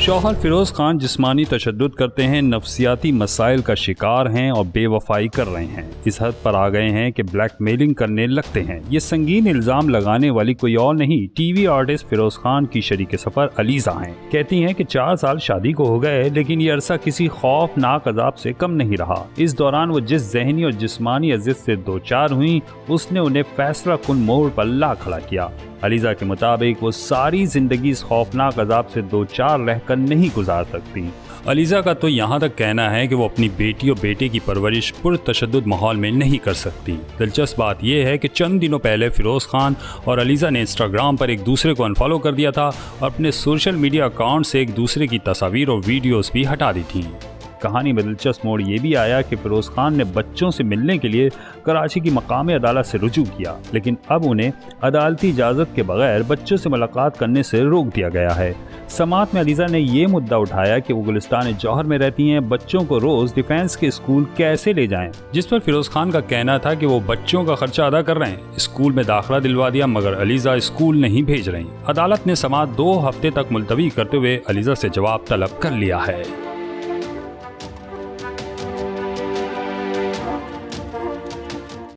शौहर फिरोज खान जिस्मानी तशद्दुद करते हैं, नफ्सियाती मसाइल का शिकार हैं और बेवफाई कर रहे हैं। इस हद पर आ गए हैं कि ब्लैकमेलिंग करने लगते हैं। ये संगीन इल्जाम लगाने वाली कोई और नहीं, टीवी आर्टिस्ट फिरोज खान की शरीके सफर अलीजा हैं। कहती हैं कि 4 साल शादी को हो गए, लेकिन ये अरसा किसी खौफनाक अजाब से कम नहीं रहा। इस दौरान वो जिस जहनी और जिस्मानी अजियत से दो चार हुई, उसने उन्हें फैसला कुन मोड़ पर ला खड़ा किया। अलीजा के मुताबिक वो सारी जिंदगी इस खौफनाक अजाब से दो चार रहकर नहीं गुजार सकती। अलीजा का तो यहाँ तक कहना है कि वो अपनी बेटी और बेटे की परवरिश पुरतशद्दुद माहौल में नहीं कर सकती। दिलचस्प बात यह है कि चंद दिनों पहले फिरोज खान और अलीजा ने इंस्टाग्राम पर एक दूसरे को अनफॉलो कर दिया था और अपने सोशल मीडिया अकाउंट से एक दूसरे की तस्वीर और वीडियोस भी हटा दी थी। कहानी में दिलचस्प मोड़ ये भी आया कि फिरोज खान ने बच्चों से मिलने के लिए कराची की मकामी अदालत से रुजू किया, लेकिन अब उन्हें अदालती इजाज़त के बगैर बच्चों से मुलाकात करने से रोक दिया गया है। समाअत में अलीजा ने ये मुद्दा उठाया कि वो गुलिस्तान जौहर में रहती हैं, बच्चों को रोज़ डिफेंस के स्कूल कैसे ले जाएं, जिस पर फिरोज खान का कहना था कि वो बच्चों का खर्चा अदा कर रहे हैं। स्कूल में दाखिला दिलवा दिया, मगर अलीजा स्कूल नहीं भेज रही। अदालत ने समाअत 2 हफ्ते तक मुलतवी करते हुए अलीजा से जवाब तलब कर लिया है।